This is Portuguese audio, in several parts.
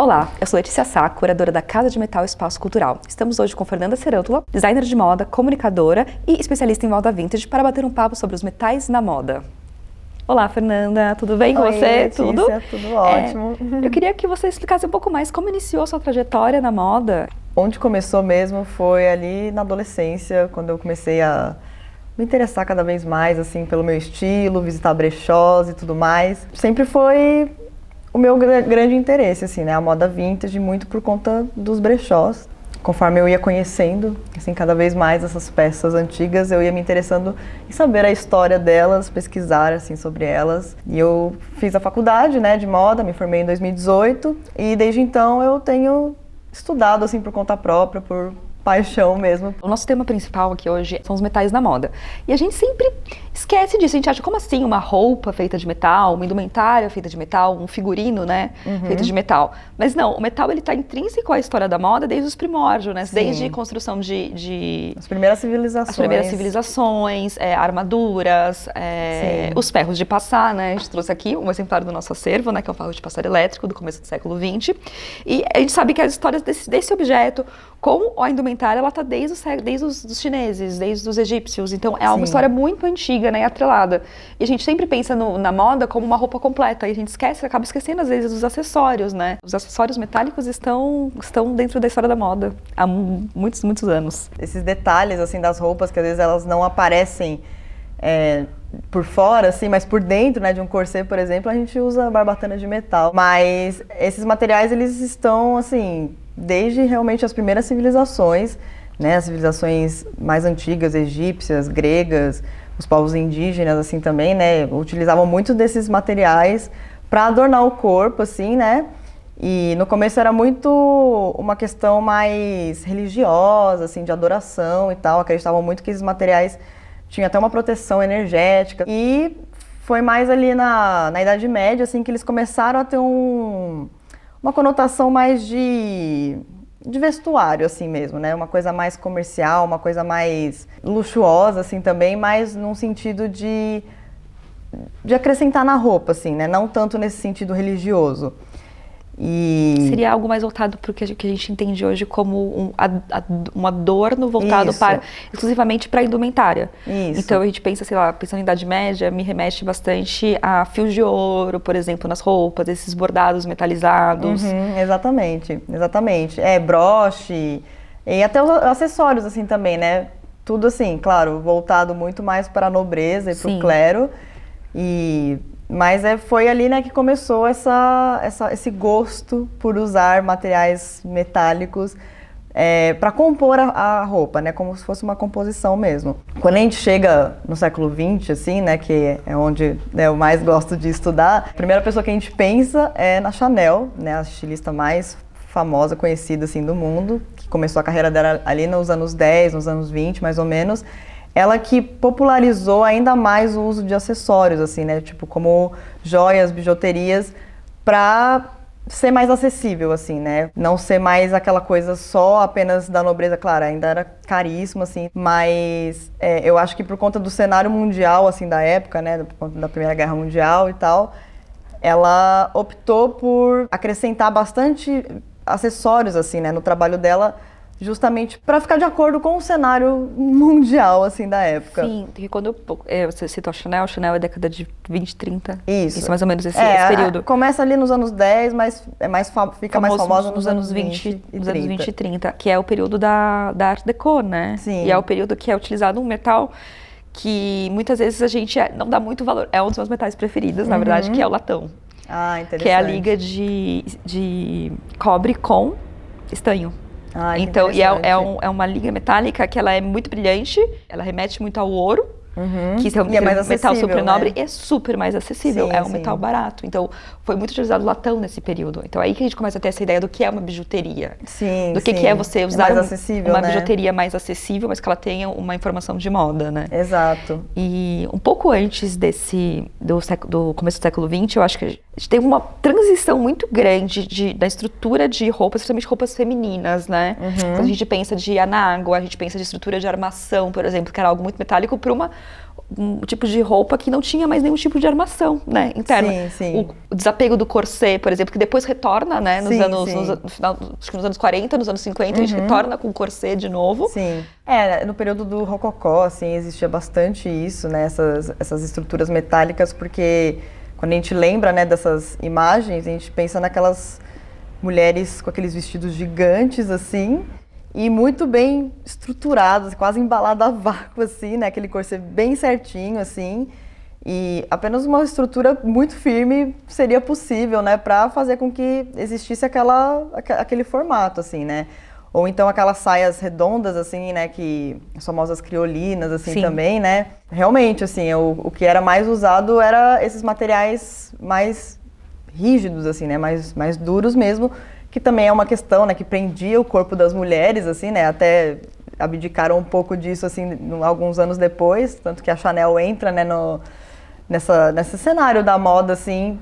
Olá, eu sou Letícia Sá, curadora da Casa de Metal Espaço Cultural. Estamos hoje com Fernanda Serântula, designer de moda, comunicadora e especialista em moda vintage, para bater um papo sobre os metais na moda. Olá, Fernanda, tudo bem com você? Letícia, tudo ótimo. Eu queria que você explicasse um pouco mais como iniciou a sua trajetória na moda. Onde começou mesmo foi ali na adolescência, quando eu comecei a me interessar cada vez mais assim pelo meu estilo, visitar brechós e tudo mais. Sempre foi o meu grande interesse, assim, né? A moda vintage, muito por conta dos brechós. Conforme eu ia conhecendo, assim, cada vez mais essas peças antigas, eu ia me interessando em saber a história delas, pesquisar, assim, sobre elas. E eu fiz a faculdade, né, de moda, me formei em 2018, e desde então eu tenho estudado, assim, por conta própria, por paixão mesmo. O nosso tema principal aqui hoje são os metais na moda. E a gente sempre esquece disso. A gente acha, como assim uma roupa feita de metal, uma indumentária feita de metal, um figurino, né, feito de metal. Mas não, o metal ele tá intrínseco à história da moda desde os primórdios, né? Sim. Desde a construção de... As primeiras civilizações. As primeiras civilizações, armaduras, os ferros de passar, né? A gente trouxe aqui um exemplar do nosso acervo, né, que é um ferro de passar elétrico do começo do século XX. E a gente sabe que as histórias desse objeto com a indumentária, ela está desde os chineses, desde os egípcios. Então, é uma história muito antiga, né, atrelada. E a gente sempre pensa na moda como uma roupa completa. E a gente acaba esquecendo, às vezes, dos acessórios, né? Os acessórios metálicos estão dentro da história da moda há muitos, muitos anos. Esses detalhes, assim, das roupas, que às vezes elas não aparecem por fora, assim, mas por dentro, né, de um corset, por exemplo, a gente usa barbatana de metal. Mas esses materiais, eles estão, assim, desde realmente as primeiras civilizações, né, as civilizações mais antigas, egípcias, gregas, os povos indígenas, assim, também, né, utilizavam muito desses materiais para adornar o corpo, assim, né, e no começo era muito uma questão mais religiosa, assim, de adoração e tal, acreditavam muito que esses materiais tinham até uma proteção energética, e foi mais ali na Idade Média, assim, que eles começaram a ter uma conotação mais de vestuário, assim mesmo, né? Uma coisa mais comercial, uma coisa mais luxuosa, assim, também, mas num sentido de acrescentar na roupa, assim, né? Não tanto nesse sentido religioso. E... Seria algo mais voltado para o que a gente entende hoje como um adorno voltado exclusivamente para a indumentária. Isso. Então a gente pensa, sei lá, pensando em Idade Média, me remete bastante a fios de ouro, por exemplo, nas roupas, esses bordados metalizados. Exatamente. Broche e até os acessórios, assim, também, né? Tudo assim, claro, voltado muito mais para a nobreza e para o clero. Mas foi ali, né, que começou esse gosto por usar materiais metálicos para compor a roupa, né, como se fosse uma composição mesmo. Quando a gente chega no século XX, assim, né, que é onde, né, eu mais gosto de estudar, a primeira pessoa que a gente pensa é na Chanel, né, a estilista mais famosa, conhecida, assim, do mundo, que começou a carreira dela ali nos anos 10, nos anos 20, mais ou menos. Ela que popularizou ainda mais o uso de acessórios, assim, né? Tipo, como joias, bijuterias, para ser mais acessível, assim, né? Não ser mais aquela coisa só apenas da nobreza, claro, ainda era caríssimo, assim, mas eu acho que por conta do cenário mundial, assim, da época, né? Por conta da Primeira Guerra Mundial e tal, ela optou por acrescentar bastante acessórios, assim, né? No trabalho dela, justamente para ficar de acordo com o cenário mundial, assim, da época. Sim, porque quando você citou a Chanel é década de 20, 30. Isso. É mais ou menos esse período. Começa ali nos anos 10, mas fica mais famosa nos anos 20 e 30. Nos anos 20 e 30, que é o período da Art Deco, né? Sim. E é o período que é utilizado um metal que muitas vezes a gente não dá muito valor. É um dos meus metais preferidos, na verdade, que é o latão. Ah, interessante. Que é a liga de cobre com estanho. Então, é uma liga metálica que ela é muito brilhante, ela remete muito ao ouro, que é um metal super nobre, né? E é super mais acessível, um metal barato. Então, foi muito utilizado o latão nesse período. Então, aí que a gente começa a ter essa ideia do que é uma bijuteria. Do que é você usar uma bijuteria mais acessível, mas que ela tenha uma informação de moda, né? Exato. E um pouco antes do começo do século XX, eu acho que a gente teve uma transição muito grande da estrutura de roupas, principalmente roupas femininas, né? Quando a gente pensa de anágua, a gente pensa de estrutura de armação, por exemplo, que era algo muito metálico, para um tipo de roupa que não tinha mais nenhum tipo de armação, né, interna. Sim, sim. O desapego do corset, por exemplo, que depois retorna, né, nos Sim, anos, sim. no final, acho que nos anos 40, nos anos 50, a gente retorna com o corset de novo. Sim. No período do Rococó, assim, existia bastante isso, né, essas estruturas metálicas, porque quando a gente lembra, né, dessas imagens, a gente pensa naquelas mulheres com aqueles vestidos gigantes, assim, e muito bem estruturados, quase embalado a vácuo, assim, né? Aquele corset bem certinho, assim. E apenas uma estrutura muito firme seria possível, né? Para fazer com que existisse aquele formato, assim, né? Ou então aquelas saias redondas, assim, né? Que as famosas criolinas, assim, Sim. também, né? Realmente, assim, o que era mais usado era esses materiais mais rígidos, assim, né? Mais duros mesmo, que também é uma questão, né, que prendia o corpo das mulheres, assim, né, até abdicaram um pouco disso, assim, alguns anos depois, tanto que a Chanel entra, né, nesse cenário da moda, assim,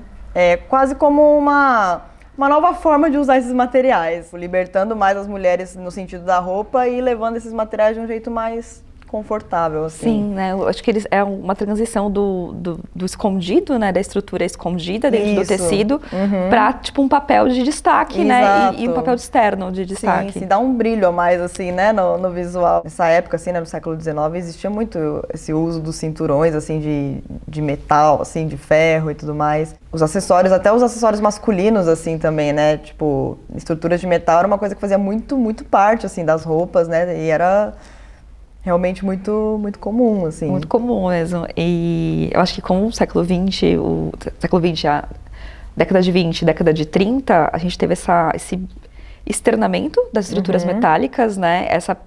quase como uma nova forma de usar esses materiais, libertando mais as mulheres no sentido da roupa e levando esses materiais de um jeito mais confortável, assim. Sim, né? Eu acho que é uma transição do escondido, né? Da estrutura escondida dentro do tecido para tipo um papel de destaque, né? E um papel externo de destaque. Sim, dá um brilho a mais, assim, né? No visual. Nessa época, assim, né? No século XIX, existia muito esse uso dos cinturões, assim, de metal, assim, de ferro e tudo mais. Os acessórios, até os acessórios masculinos, assim, também, né? Tipo, estruturas de metal era uma coisa que fazia muito, muito parte, assim, das roupas, né? E era realmente muito, muito comum, assim. Muito comum mesmo. E eu acho que com o século XX, a década de 20, década de 30, a gente teve esse externamento das estruturas metálicas, né? Essa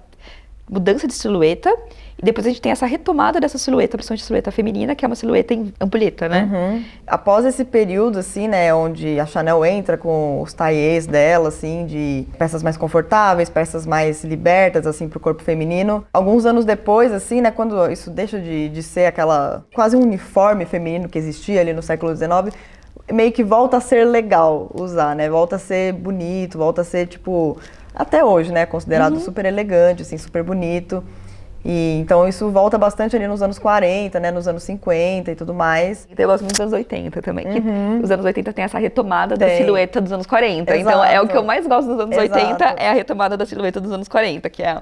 mudança de silhueta. E depois a gente tem essa retomada dessa silhueta, principalmente a silhueta feminina, que é uma silhueta em ampulheta, né? Após esse período, assim, né, onde a Chanel entra com os taillés dela, assim, de peças mais confortáveis, peças mais libertas, assim, pro corpo feminino. Alguns anos depois, assim, né, quando isso deixa de ser aquela quase um uniforme feminino que existia ali no século XIX, meio que volta a ser legal usar, né? Volta a ser bonito, volta a ser, tipo, até hoje, né, considerado super elegante, assim, super bonito. E, então isso volta bastante ali nos anos 40, né, nos anos 50 e tudo mais. E eu gosto muito dos anos 80 também, que os anos 80 tem essa retomada da silhueta dos anos 40. Exato. Então é o que eu mais gosto dos anos 80, é a retomada da silhueta dos anos 40, que é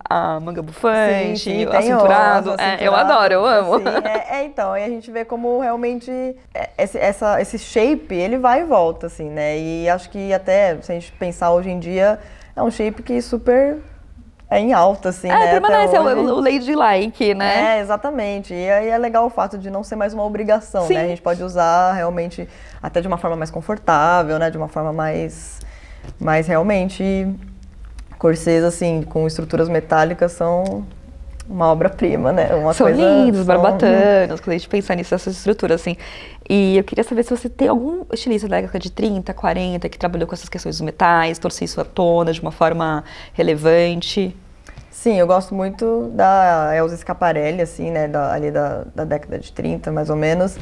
a manga bufante, o acinturado. Eu adoro, eu amo. Então, e a gente vê como realmente esse shape, ele vai e volta, assim, né, e acho que até, se a gente pensar hoje em dia, é um shape que super em alta, assim, né? Permanece, o ladylike, né? Exatamente. E aí é legal o fato de não ser mais uma obrigação, né? A gente pode usar realmente até de uma forma mais confortável, né? De uma forma mais realmente... Corsês, assim, com estruturas metálicas são uma obra-prima, né? São lindos, barbatanos, quando a gente pensa nisso, essas estruturas, assim. E eu queria saber se você tem algum estilista da década de 30, 40, que trabalhou com essas questões dos metais, trouxe isso à tona de uma forma relevante. Sim, eu gosto muito da Elsa Schiaparelli, assim, né, ali da década de 30, mais ou menos.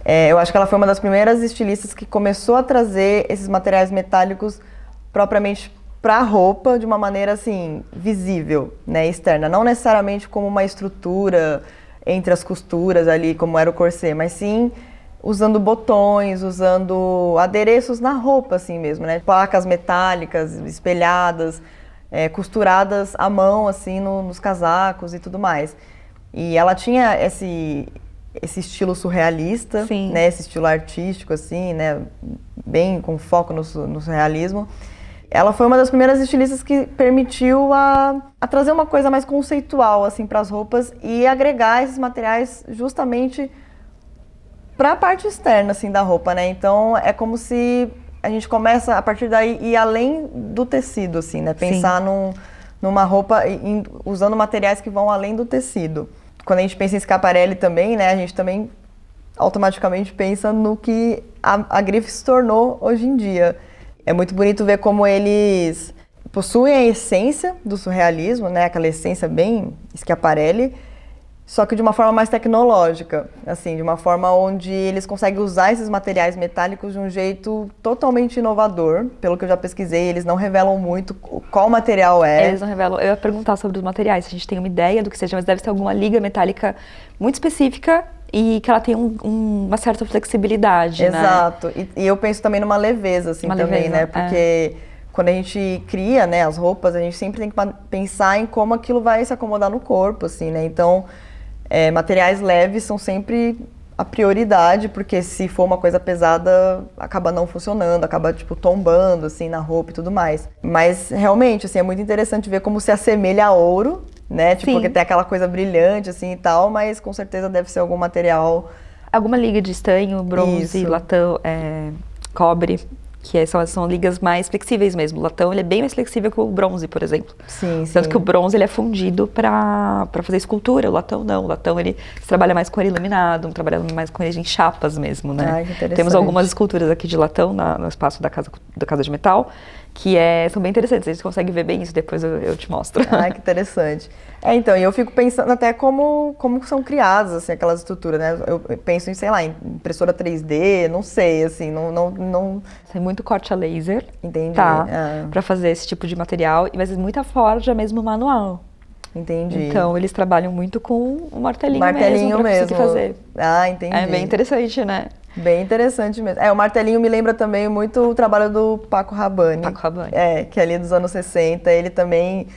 Eu acho que ela foi uma das primeiras estilistas que começou a trazer esses materiais metálicos propriamente para a roupa de uma maneira, assim, visível, né, externa. Não necessariamente como uma estrutura entre as costuras ali, como era o corset, mas sim usando botões, usando adereços na roupa, assim mesmo, né, placas metálicas espelhadas, costuradas à mão, assim, nos casacos e tudo mais. E ela tinha esse estilo surrealista, né, esse estilo artístico, assim, né, bem com foco no surrealismo. Ela foi uma das primeiras estilistas que permitiu a trazer uma coisa mais conceitual, assim, para as roupas e agregar esses materiais justamente para a parte externa, assim, da roupa, né? Então, é como se a gente começa, a partir daí, ir além do tecido, assim, né? Pensar numa roupa usando materiais que vão além do tecido. Quando a gente pensa em Schiaparelli também, né? A gente também automaticamente pensa no que a grife se tornou hoje em dia. É muito bonito ver como eles possuem a essência do surrealismo, né? Aquela essência bem Schiaparelli, só que de uma forma mais tecnológica, assim, de uma forma onde eles conseguem usar esses materiais metálicos de um jeito totalmente inovador. Pelo que eu já pesquisei, eles não revelam muito qual material é. Eles não revelam. Eu ia perguntar sobre os materiais, se a gente tem uma ideia do que seja, mas deve ser alguma liga metálica muito específica e que ela tem uma certa flexibilidade, Exato. Né? E eu penso também numa leveza, assim, também, né? Porque quando a gente cria, né, as roupas, a gente sempre tem que pensar em como aquilo vai se acomodar no corpo, assim, né? Então, materiais leves são sempre a prioridade, porque se for uma coisa pesada, acaba não funcionando, acaba, tipo, tombando, assim, na roupa e tudo mais. Mas, realmente, assim, é muito interessante ver como se assemelha a ouro, né? Tipo, porque tem aquela coisa brilhante, assim, e tal, mas com certeza deve ser algum material... Alguma liga de estanho, bronze, latão, cobre... que são ligas mais flexíveis mesmo. O latão ele é bem mais flexível que o bronze, por exemplo. Sim, Tanto que o bronze ele é fundido para fazer escultura, o latão não. O latão ele trabalha mais com ele iluminado, trabalha mais com ele em chapas mesmo, né? Ai, que interessante. Temos algumas esculturas aqui de latão no espaço da casa de metal, que são bem interessantes. A gente consegue ver bem isso, depois eu te mostro. Ai, que interessante. Então, e eu fico pensando até como são criadas, assim, aquelas estruturas, né? Eu penso em, sei lá, em impressora 3D, não sei, assim, não... Tem muito corte a laser. Entendi. Tá, pra fazer esse tipo de material, mas muita forja mesmo manual. Entendi. Então, eles trabalham muito com o martelinho mesmo pra conseguir fazer. Ah, entendi. É bem interessante, né? Bem interessante mesmo. O martelinho me lembra também muito o trabalho do Paco Rabanne. Paco Rabanne. Que é ali dos anos 60, ele também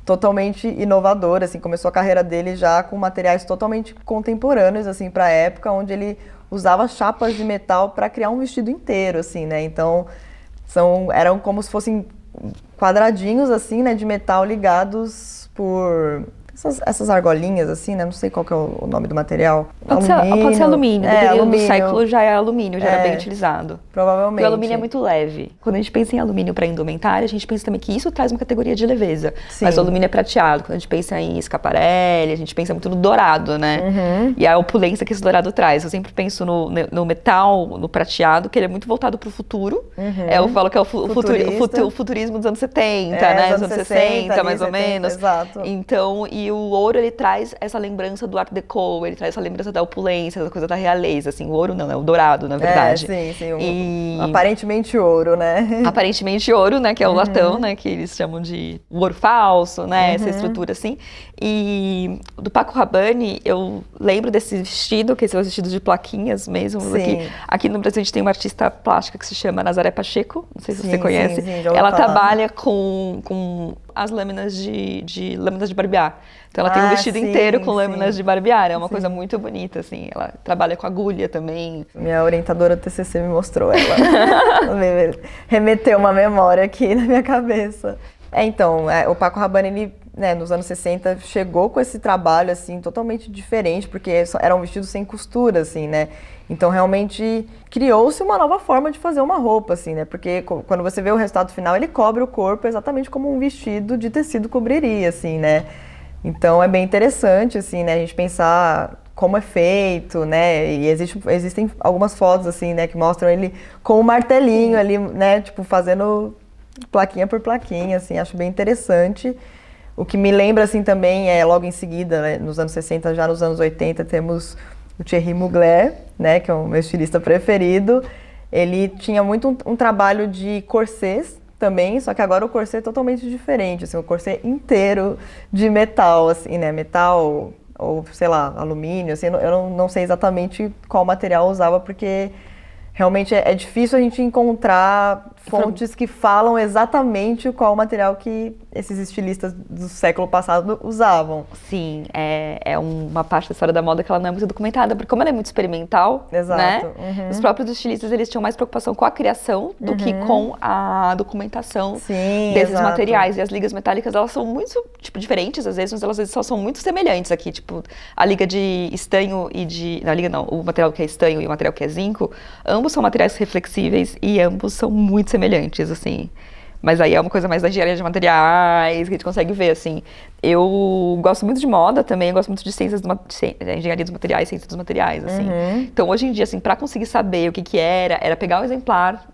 totalmente inovador, assim, começou a carreira dele já com materiais totalmente contemporâneos, assim, para a época, onde ele usava chapas de metal para criar um vestido inteiro, assim, né? Então, eram como se fossem quadradinhos, assim, né, de metal ligados por essas argolinhas, assim, né? Não sei qual que é o nome do material. Pode ser alumínio. Dependendo do século já é alumínio, já era bem utilizado. Provavelmente. E o alumínio é muito leve. Quando a gente pensa em alumínio para indumentária, a gente pensa também que isso traz uma categoria de leveza. Sim. Mas o alumínio é prateado. Quando a gente pensa em escaparelli, a gente pensa muito no dourado, né? Uhum. E a opulência que esse dourado traz. Eu sempre penso no metal, no prateado, que ele é muito voltado para o futuro. Uhum. Eu falo que é o futurismo dos anos 70, né? Dos anos 60, mais ou menos. Exato. Então, e o ouro, ele traz essa lembrança do Art Deco, ele traz essa lembrança da opulência, da coisa da realeza, assim. O ouro não, é o dourado, na verdade. Sim. Aparentemente ouro, né? Aparentemente ouro, né, que é o latão, né, que eles chamam de ouro falso, né, essa estrutura, assim. E do Paco Rabanne, eu lembro desse vestido, que esse é o vestido de plaquinhas mesmo. Aqui no Brasil a gente tem uma artista plástica que se chama Nazaré Pacheco, não sei se você conhece. Sim, ela trabalha com as lâminas de barbear. Então ela tem um vestido inteiro com lâminas de barbear, é uma coisa muito bonita, assim. Ela trabalha com agulha também. Minha orientadora do TCC me mostrou ela. Remeteu uma memória aqui na minha cabeça. Então, o Paco Rabanne, ele, né, nos anos 60, chegou com esse trabalho, assim, totalmente diferente, porque era um vestido sem costura, assim, né? Então, realmente, criou-se uma nova forma de fazer uma roupa, assim, né? Porque quando você vê o resultado final, ele cobre o corpo exatamente como um vestido de tecido cobriria, assim, né? Então, é bem interessante, assim, né? A gente pensar como é feito, né? E existem algumas fotos, assim, né? Que mostram ele com o martelinho ali, né? Tipo, fazendo plaquinha por plaquinha, assim. Acho bem interessante. O que me lembra, assim, também logo em seguida, né, nos anos 60, já nos anos 80, temos o Thierry Mugler, né? Que é o meu estilista preferido. Ele tinha muito um trabalho de corsês também, só que agora o corset é totalmente diferente, assim, o corset inteiro de metal, assim, né? Metal ou, sei lá, alumínio, assim, eu não sei exatamente qual material usava, porque realmente é difícil a gente encontrar fontes que falam exatamente qual material que esses estilistas do século passado usavam. Sim, é uma parte da história da moda que ela não é muito documentada, porque como ela é muito experimental, exato, né? Os próprios estilistas, eles tinham mais preocupação com a criação do que com a documentação desses materiais. E as ligas metálicas, elas são muito, tipo, diferentes às vezes, mas elas só são muito semelhantes aqui. Tipo, a liga de estanho e de... Não, a liga não, o material que é estanho e o material que é zinco, ambos são materiais reflexíveis e ambos são muito semelhantes, assim. Mas aí é uma coisa mais da engenharia de materiais, que a gente consegue ver, assim. Eu gosto muito de moda também, eu gosto muito de engenharia dos materiais, ciência dos materiais, assim. Então, hoje em dia, assim, para conseguir saber o que era pegar o exemplar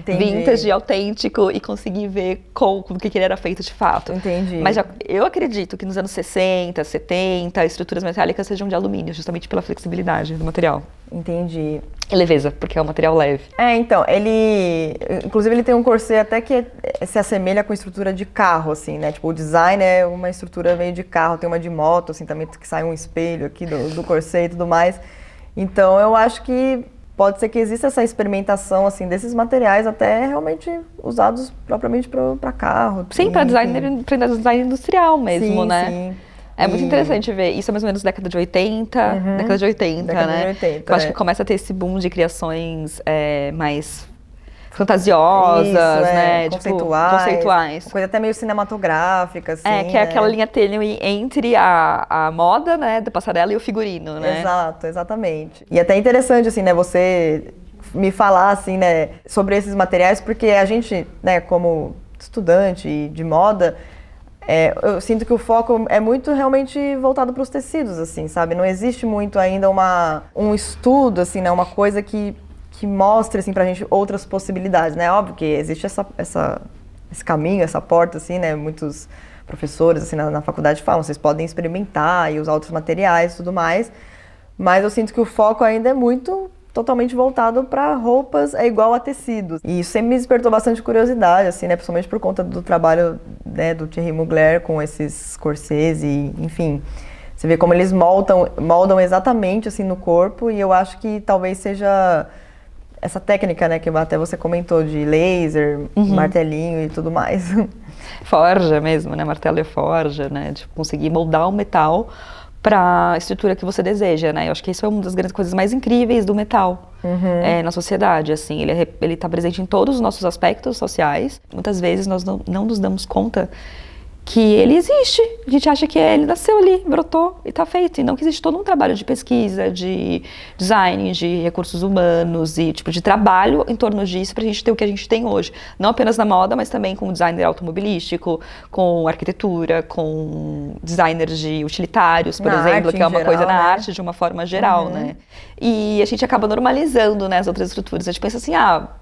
vintage, autêntico e conseguir ver do que ele era feito de fato. Entendi. Mas eu acredito que nos anos 60, 70, as estruturas metálicas sejam de alumínio, justamente pela flexibilidade do material. Entendi. E leveza, porque é um material leve. Então, inclusive ele tem um corset até que se assemelha com a estrutura de carro, assim, né? Tipo, o design é uma estrutura meio de carro, tem uma de moto, assim, também que sai um espelho aqui do corset e tudo mais. Então, eu acho que pode ser que exista essa experimentação, assim, desses materiais até realmente usados propriamente para carro. Sim, para design industrial mesmo, sim, né? Sim. É muito interessante ver. Isso é mais ou menos década de 80, década de 80, década né? De 80, eu acho que começa a ter esse boom de criações mais fantasiosas, né? Conceituais. Uma coisa até meio cinematográfica, assim, que é aquela linha tênue entre a moda, né, da passarela e o figurino, né? Exato, exatamente. E até interessante, assim, né, você me falar, assim, né, sobre esses materiais, porque a gente, né, como estudante de moda, eu sinto que o foco é muito realmente voltado para os tecidos, assim, sabe? Não existe muito ainda um estudo, assim, né? Uma coisa que mostre, assim, pra gente outras possibilidades, né? Óbvio que existe esse caminho, essa porta, assim, né? Muitos professores, assim, na faculdade falam, vocês podem experimentar e usar outros materiais e tudo mais, mas eu sinto que o foco ainda é muito totalmente voltado para roupas igual a tecidos. E isso sempre me despertou bastante curiosidade, assim, né? Principalmente por conta do trabalho, né, do Thierry Mugler com esses corsets e, enfim, você vê como eles moldam exatamente, assim, no corpo, e eu acho que talvez seja essa técnica, né, que até você comentou, de laser, martelinho e tudo mais. Forja mesmo, né? Martelo e forja, né? De conseguir moldar o metal para a estrutura que você deseja, né? Eu acho que isso é uma das grandes coisas mais incríveis do metal na sociedade, assim. Ele está presente em todos os nossos aspectos sociais. Muitas vezes nós não nos damos conta que ele existe. A gente acha que ele nasceu ali, brotou e está feito. E não que existe todo um trabalho de pesquisa, de design, de recursos humanos e tipo de trabalho em torno disso para a gente ter o que a gente tem hoje. Não apenas na moda, mas também com designer automobilístico, com arquitetura, com designers de utilitários, por exemplo, que é uma coisa na arte de uma forma geral, né? E a gente acaba normalizando, né, as outras estruturas. A gente pensa assim,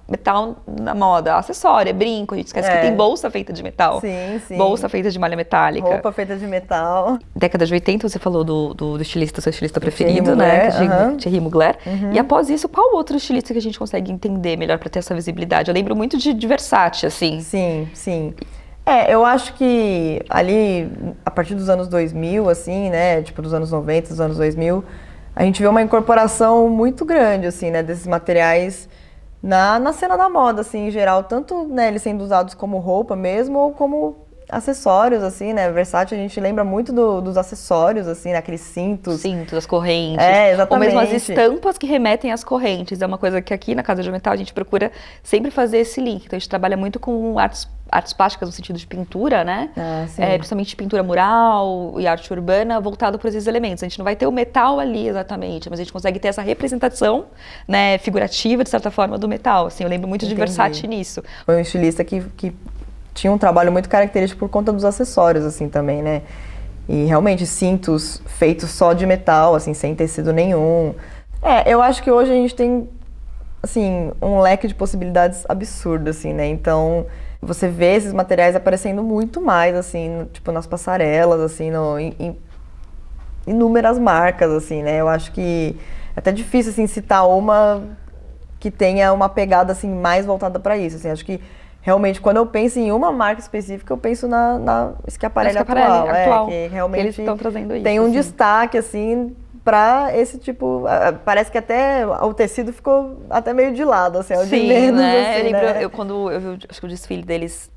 metal na moda, acessório, brinco, a gente esquece que tem bolsa feita de metal. Sim, sim. Bolsa feita de malha metálica. Roupa feita de metal. Década de 80, você falou do estilista, seu estilista preferido, né? Thierry Mugler. E após isso, qual outro estilista que a gente consegue entender melhor para ter essa visibilidade? Eu lembro muito de Versace, assim. Sim, sim. Eu acho que ali, a partir dos anos 2000, assim, né? Tipo, dos anos 90, dos anos 2000, a gente vê uma incorporação muito grande, assim, né? Desses materiais na cena da moda, assim, em geral. Tanto, né, eles sendo usados como roupa mesmo, ou como acessórios, assim, né? Versace, a gente lembra muito dos acessórios, assim, né? Aqueles cintos. Cintos, as correntes. Exatamente. Ou mesmo as estampas que remetem às correntes. É uma coisa que aqui na Casa de Metal a gente procura sempre fazer esse link. Então a gente trabalha muito com artes plásticas no sentido de pintura, né? Principalmente pintura mural e arte urbana voltado para esses elementos. A gente não vai ter o metal ali exatamente, mas a gente consegue ter essa representação, né, figurativa, de certa forma, do metal. Assim, eu lembro muito de Versace nisso. Foi um estilista que tinha um trabalho muito característico por conta dos acessórios, assim, também, né? E realmente cintos feitos só de metal, assim, sem tecido nenhum. Eu acho que hoje a gente tem, assim, um leque de possibilidades absurdo, assim, né? Então, você vê esses materiais aparecendo muito mais, assim, tipo, nas passarelas, assim, em inúmeras marcas, assim, né? Eu acho que é até difícil, assim, citar uma que tenha uma pegada, assim, mais voltada para isso, assim. Acho que realmente, quando eu penso em uma marca específica, eu penso na Schiaparelli atual, que realmente eles estão trazendo isso, tem um destaque, assim, para esse tipo... Parece que até o tecido ficou até meio de lado, assim, o de menos, né? Assim, eu lembro, né? quando eu vi, acho que o desfile deles,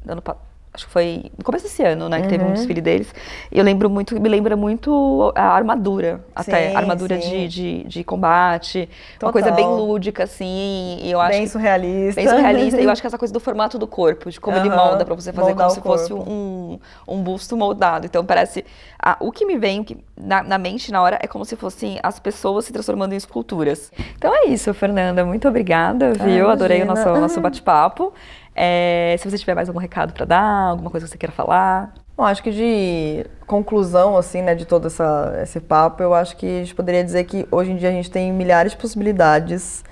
acho que foi no começo desse ano, né, que teve um desfile deles, e me lembra muito a armadura, até, armadura de combate, Total. Uma coisa bem lúdica, assim, e eu acho bem surrealista. Bem surrealista, e eu acho que essa coisa do formato do corpo, de como ele molda pra você fazer como se fosse um busto moldado, então parece, o que me vem na mente na hora é como se fossem as pessoas se transformando em esculturas. Então é isso, Fernanda, muito obrigada, viu? Adorei o nosso bate-papo. Se você tiver mais algum recado para dar, alguma coisa que você queira falar. Bom, acho que de conclusão, assim, né, de todo esse papo, eu acho que a gente poderia dizer que hoje em dia a gente tem milhares de possibilidades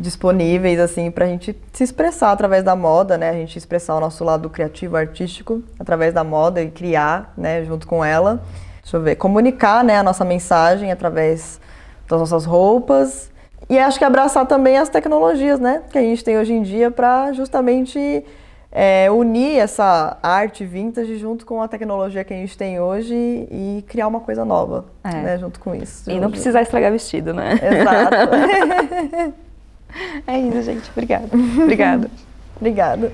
disponíveis, assim, pra gente se expressar através da moda, né? A gente expressar o nosso lado criativo, artístico, através da moda e criar, né, junto com ela. Deixa eu ver, comunicar, né, a nossa mensagem através das nossas roupas. E acho que abraçar também as tecnologias, né, que a gente tem hoje em dia para justamente unir essa arte vintage junto com a tecnologia que a gente tem hoje e criar uma coisa nova, né, junto com isso. E não precisar estragar vestido, né? Exato. É isso, gente. Obrigada. Obrigada. Obrigada.